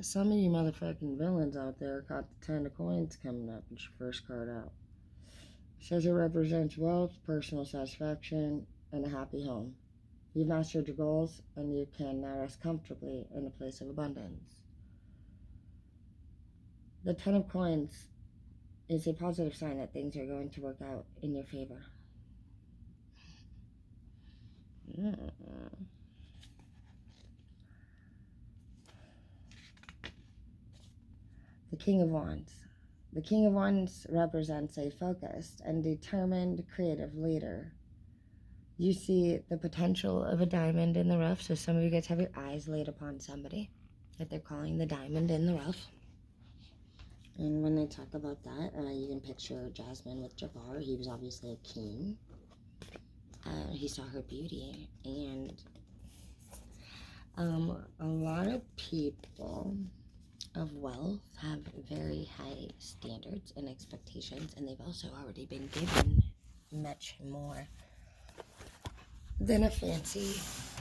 Some of you motherfucking villains out there caught the 10 of coins coming up. It's your first card out. It says it represents wealth, personal satisfaction, and a happy home. You've mastered your goals, and you can now rest comfortably in a place of abundance. The 10 of coins is a positive sign that things are going to work out in your favor. The King of Wands. The King of Wands represents a focused and determined creative leader. You see the potential of a diamond in the rough, so some of you guys have your eyes laid upon somebody that they're calling the diamond in the rough. And when they talk about that, you can picture Jasmine with Jafar. He was obviously a king. He saw her beauty, and a lot of people of wealth have very high standards and expectations, and they've also already been given much more than a fancy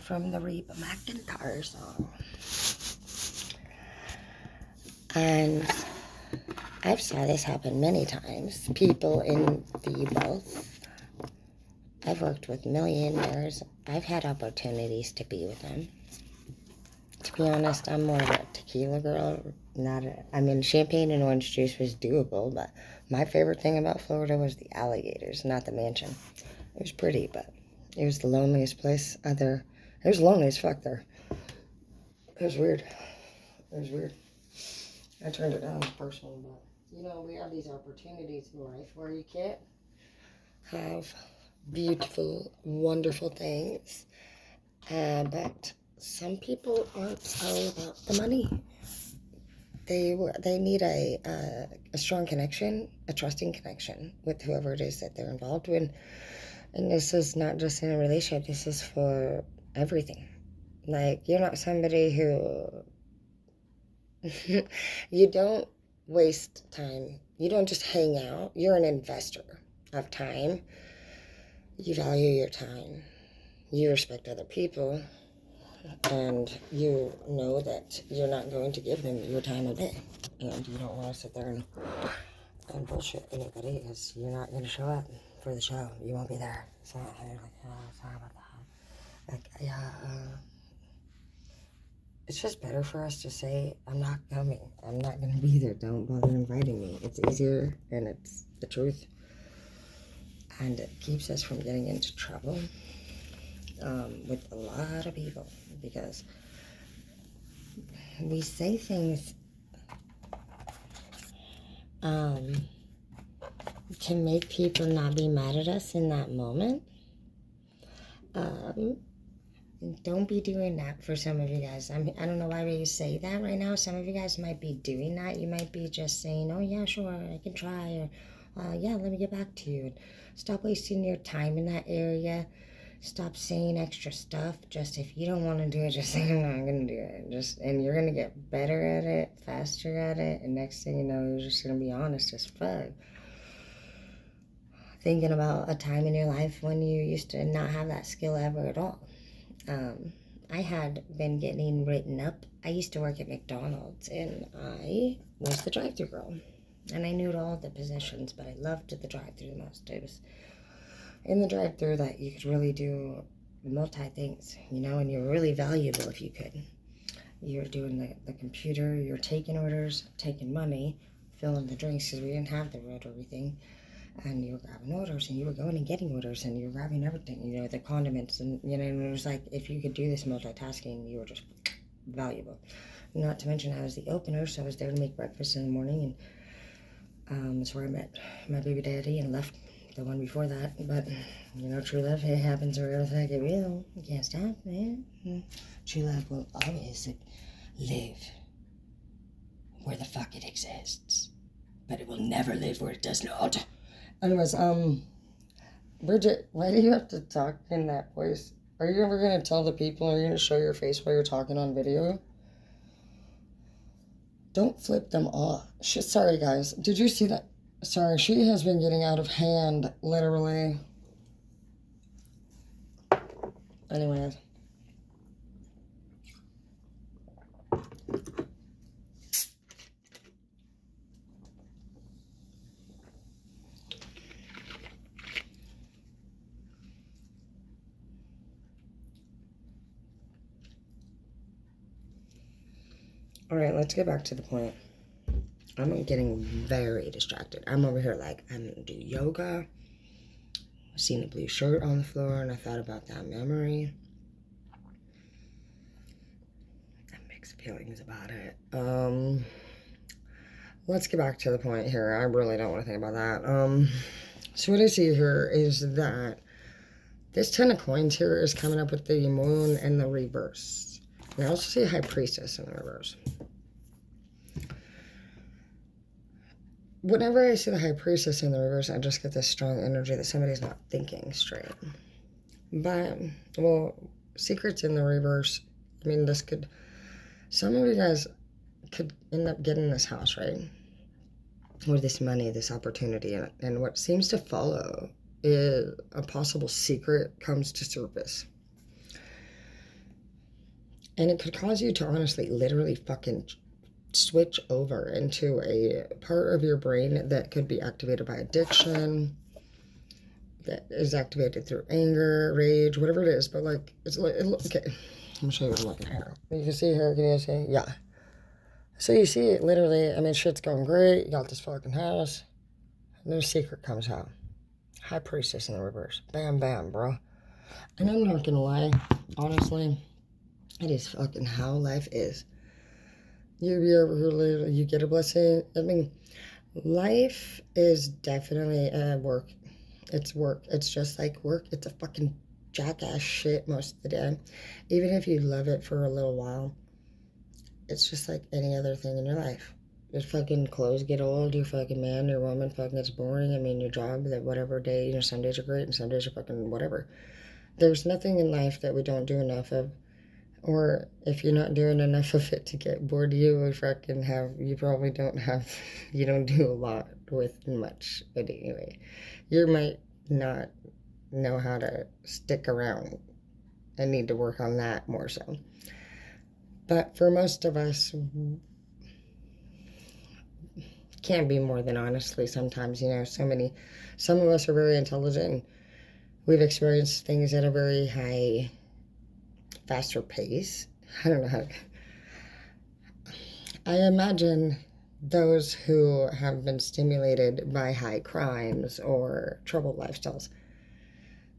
from the Reba McEntire song. And I've saw this happen many times. People in the wealth, I've worked with millionaires. I've had opportunities to be with them. To be honest, I'm more of a tequila girl. Champagne and orange juice was doable, but my favorite thing about Florida was the alligators, not the mansion. It was pretty, but it was the loneliest place out there. It was lonely as fuck there. It was weird. I turned it down personally, but we have these opportunities in life where you can't have beautiful, wonderful things, but some people aren't all about the money. They need a strong connection, a trusting connection with whoever it is that they're involved with. And this is not just in a relationship, this is for everything. Like, you're not somebody who you don't waste time. You don't just hang out. You're an investor of time. You value your time. You respect other people. And you know that you're not going to give them your time of day. And you don't want to sit there and bullshit anybody, because you're not going to show up for the show. You won't be there. So they're like, oh, sorry about that. Like, yeah, it's just better for us to say, I'm not coming. I'm not going to be there. Don't bother inviting me. It's easier, and it's the truth. And it keeps us from getting into trouble with a lot of people, because we say things to make people not be mad at us in that moment. Don't be doing that for some of you guys. I don't know why we say that right now. Some of you guys might be doing that. You might be just saying, oh, yeah, sure, I can try. Or, yeah, let me get back to you. And stop wasting your time in that area. Stop saying extra stuff. Just if you don't want to do it, just say, I'm not going to do it. And you're going to get better at it, faster at it. And next thing you know, you're just going to be honest as fuck. Thinking about a time in your life when you used to not have that skill ever at all. I had been getting written up. I used to work at McDonald's, and I was the drive-thru girl. And I knew all the positions, but I loved the drive-thru the most. It was in the drive-thru that you could really do multi-things, and you were really valuable if you could. You were doing the computer, you were taking orders, taking money, filling the drinks, because we didn't have the rotary thing. And you were grabbing orders, and you were going and getting orders, and you were grabbing everything, the condiments, and, and it was like, if you could do this multitasking, you were just valuable. Not to mention, I was the opener, so I was there to make breakfast in the morning, and that's where I met my baby daddy and left the one before that. But, true love, it happens wherever the fuck it will. You can't stop, man. True love will always live where the fuck it exists, but it will never live where it does not. Anyways, Bridget, why do you have to talk in that voice? Are you ever going to tell the people, are you going to show your face while you're talking on video? Don't flip them off. Sorry, guys. Did you see that? Sorry, she has been getting out of hand, literally. Anyways. All right, let's get back to the point. I'm getting very distracted. I'm over here like, I'm going to do yoga. I seen a blue shirt on the floor, and I thought about that memory. I have mixed feelings about it. Let's get back to the point here. I really don't want to think about that. So what I see here is that this 10 of coins here is coming up with the moon and the reverse. And I also see a high priestess in the reverse. Whenever I see the high priestess in the reverse, I just get this strong energy that somebody's not thinking straight. But, well, secrets in the reverse, I mean, this could, some of you guys could end up getting this house, right? Or this money, this opportunity. And what seems to follow is a possible secret comes to surface. And it could cause you to honestly, literally fucking switch over into a part of your brain that could be activated by addiction, that is activated through anger, rage, whatever it is. But like, it's like, okay, I'm gonna show you what I'm looking at here. You can see here, can you see? Yeah. So you see it literally, I mean, shit's going great. You got this fucking house. No secret comes out. High priestess in the reverse. Bam, bam, bro. And I'm not gonna lie, honestly, it is fucking how life is. You get a blessing. I mean, life is definitely work. It's work. It's just like work. It's a fucking jackass shit most of the day. Even if you love it for a little while, it's just like any other thing in your life. Your fucking clothes get old, your fucking man, your woman fucking gets boring. I mean, your job, that whatever day, you know, some days are great and some days are fucking whatever. There's nothing in life that we don't do enough of. Or if you're not doing enough of it to get bored, you probably don't you don't do a lot with much. But anyway, you might not know how to stick around and need to work on that more so. But for most of us, can't be more than honestly sometimes, you know, some of us are very intelligent. We've experienced things at a very high, faster pace. I don't know how to... I imagine those who have been stimulated by high crimes or troubled lifestyles,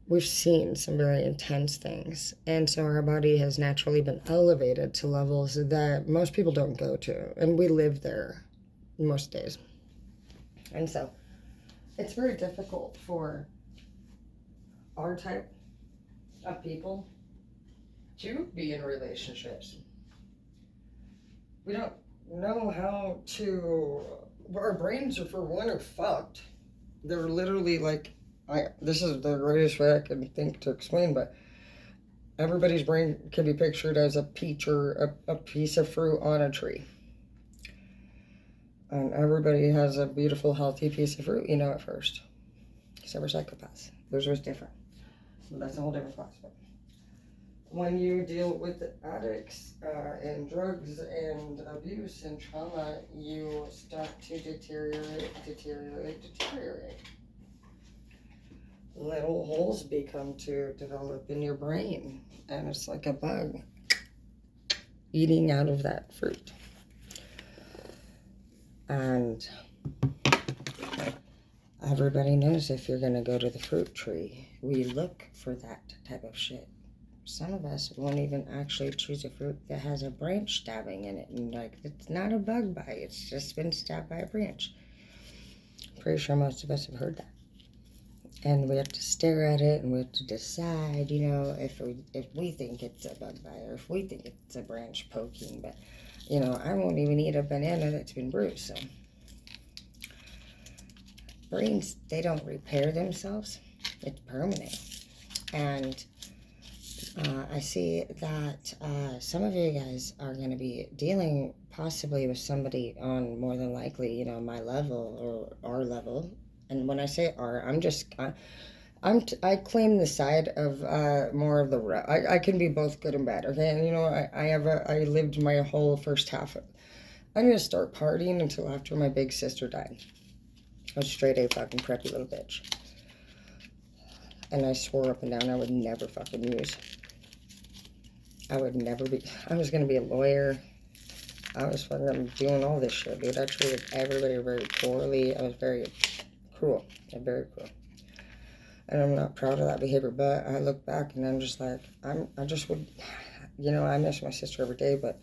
we've seen some very intense things. And so our body has naturally been elevated to levels that most people don't go to. And we live there most days. And so it's very difficult for our type of people to be in relationships. We don't know how to... Our brains are, for one, are fucked. They're literally like... this is the greatest way I can think to explain, but everybody's brain can be pictured as a peach or a piece of fruit on a tree. And everybody has a beautiful, healthy piece of fruit, you know, at first. Except for psychopaths. Theirs was different. But that's a whole different class. But when you deal with addicts and drugs and abuse and trauma, you start to deteriorate. Little holes become to develop in your brain. And it's like a bug eating out of that fruit. And everybody knows if you're going to go to the fruit tree, we look for that type of shit. Some of us won't even actually choose a fruit that has a branch stabbing in it. And like, it's not a bug bite, it's just been stabbed by a branch. Pretty sure most of us have heard that. And we have to stare at it and we have to decide, you know, if we think it's a bug bite or if we think it's a branch poking. But, you know, I won't even eat a banana that's been bruised, so. Brains, they don't repair themselves. It's permanent. And I see that some of you guys are going to be dealing possibly with somebody on, more than likely, you know, my level or our level. And when I say our, I claim the side of more of the... I can be both good and bad, okay? And, you know, I lived my whole first half. I didn't start partying until after my big sister died. I was straight A fucking preppy little bitch. And I swore up and down I would never fucking use. I was going to be a lawyer. I was fucking doing all this shit, dude. I treated everybody very poorly. I was very cruel. Very cruel. And I'm not proud of that behavior, but I look back and I'm just like, I just would, I miss my sister every day, but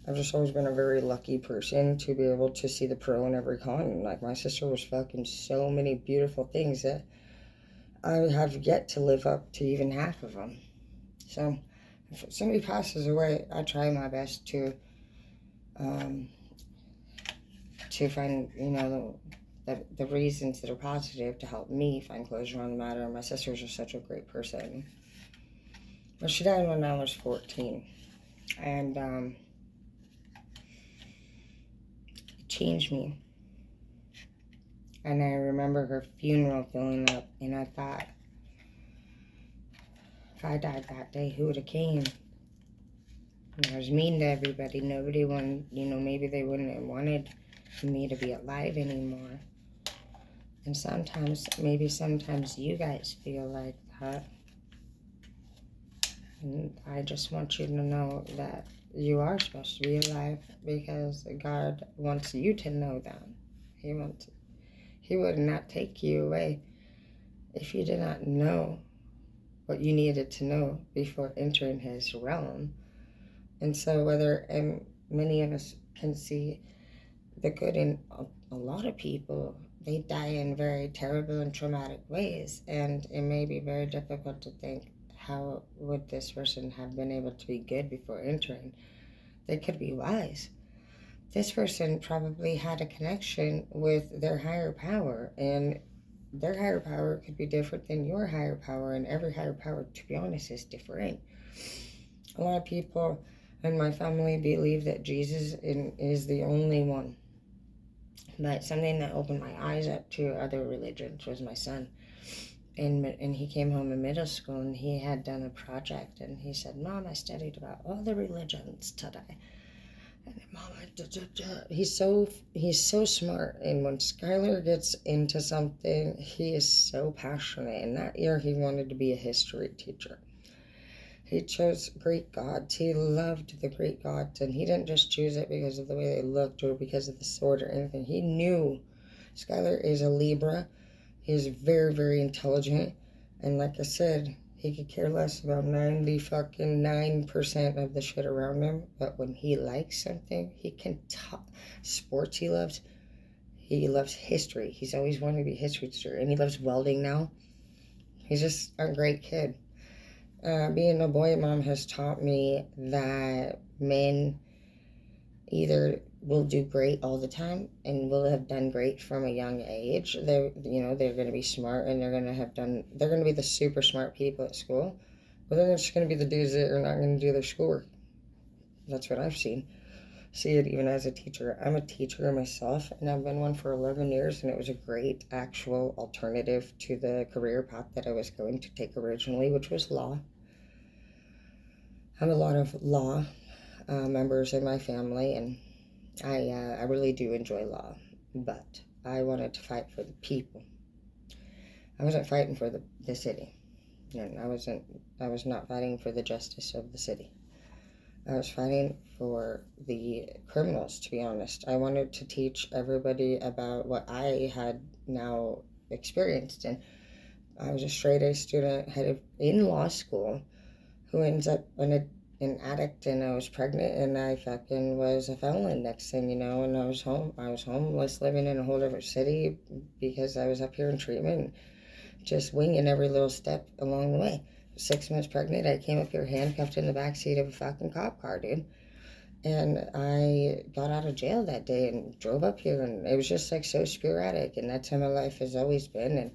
I've just always been a very lucky person to be able to see the pro in every con. Like, my sister was fucking so many beautiful things that I have yet to live up to even half of them. So, if somebody passes away, I try my best to find, the reasons that are positive to help me find closure on the matter. My sister's just such a great person. Well, she died when I was 14. And, it changed me. And I remember her funeral filling up, and I thought, if I died that day, who would have came? And I was mean to everybody. Nobody wanted, maybe they wouldn't have wanted me to be alive anymore. And sometimes you guys feel like that. And I just want you to know that you are supposed to be alive, because God wants you to know that. He would not take you away if you did not know what you needed to know before entering his realm. And so and many of us can see the good in a lot of people, they die in very terrible and traumatic ways, and it may be very difficult to think, how would this person have been able to be good before entering? They could be wise. This person probably had a connection with their higher power, and their higher power could be different than your higher power, and every higher power, to be honest, is different. A lot of people in my family believe that Jesus is the only one. But something that opened my eyes up to other religions was my son. And he came home in middle school, and he had done a project, and he said, Mom, I studied about all the religions today. And Mom, he's so smart. And when Skylar gets into something, he is so passionate. And that year he wanted to be a history teacher. He chose Greek gods. He loved the Greek gods, and he didn't just choose it because of the way they looked or because of the sword or anything. He knew. Skylar is a Libra. He is very, very intelligent, and like I said, he could care less about 90% of the shit around him. But when he likes something, he can talk. Sports he loves. He loves history. He's always wanted to be a history teacher, and he loves welding now. He's just a great kid. Being a boy mom has taught me that men either will do great all the time and will have done great from a young age. They're going to be smart, and they're going to be the super smart people at school. But they're just going to be the dudes that are not going to do their schoolwork. That's what I've seen. See it even as a teacher. I'm a teacher myself, and I've been one for 11 years, and it was a great actual alternative to the career path that I was going to take originally, which was law. I have a lot of law members in my family, and I really do enjoy law, but I wanted to fight for the people. I wasn't fighting for the city, and I was not fighting for the justice of the city. I was fighting for the criminals, to be honest. I wanted to teach everybody about what I had now experienced, and I was a straight-A student headed in law school who ends up an addict, and I was pregnant, and I fucking was a felon next thing you know, and I was homeless, living in a whole different city because I was up here in treatment, just winging every little step along the way. 6 months pregnant, I came up here handcuffed in the backseat of a fucking cop car, dude. And I got out of jail that day and drove up here, and it was just like so sporadic, and that's how my life has always been. And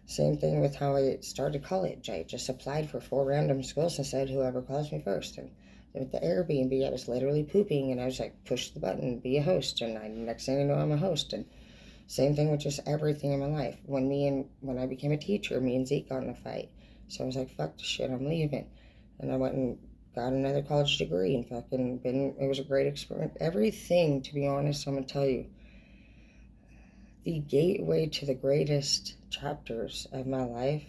same thing with how I started college. I just applied for 4 random schools and said whoever calls me first. And with the Airbnb, I was literally pooping, and I was like, push the button, be a host. And next thing you know, I'm a host. And same thing with just everything in my life. When I became a teacher, me and Zeke got in a fight. So I was like, fuck this shit, I'm leaving. And I went and got another college degree, and it was a great experience. Everything, to be honest, I'm going to tell you, the gateway to the greatest chapters of my life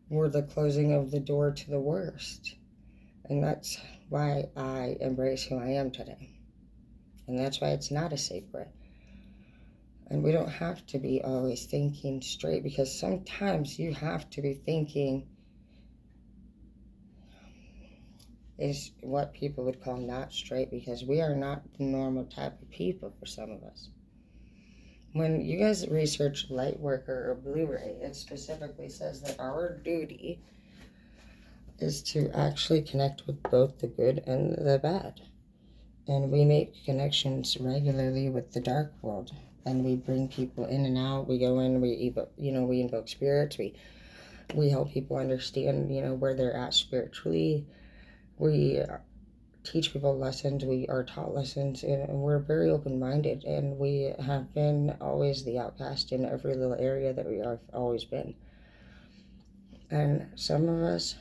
were the closing of the door to the worst. And that's why I embrace who I am today. And that's why it's not a secret. And we don't have to be always thinking straight, because sometimes you have to be thinking is what people would call not straight, because we are not the normal type of people for some of us. When you guys research light worker or Blu-ray, it specifically says that our duty is to actually connect with both the good and the bad. And we make connections regularly with the dark world. And we bring people in and out. We go in, we invoke spirits. We help people understand, where they're at spiritually. We teach people lessons. We are taught lessons, and we're very open-minded. And we have been always the outcast in every little area that we have always been. And some of us,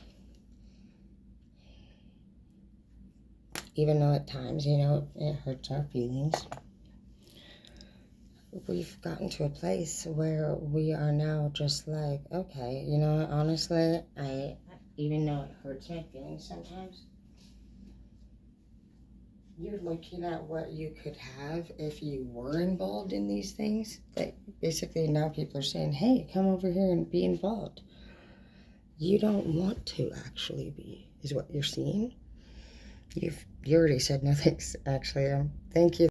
even though at times, it hurts our feelings, we've gotten to a place where we are now just like, okay, honestly, even though it hurts my feelings sometimes, you're looking at what you could have if you were involved in these things. Like, basically now people are saying, hey, come over here and be involved. You don't want to actually be, is what you're seeing. You already said no thanks, actually. Thank you.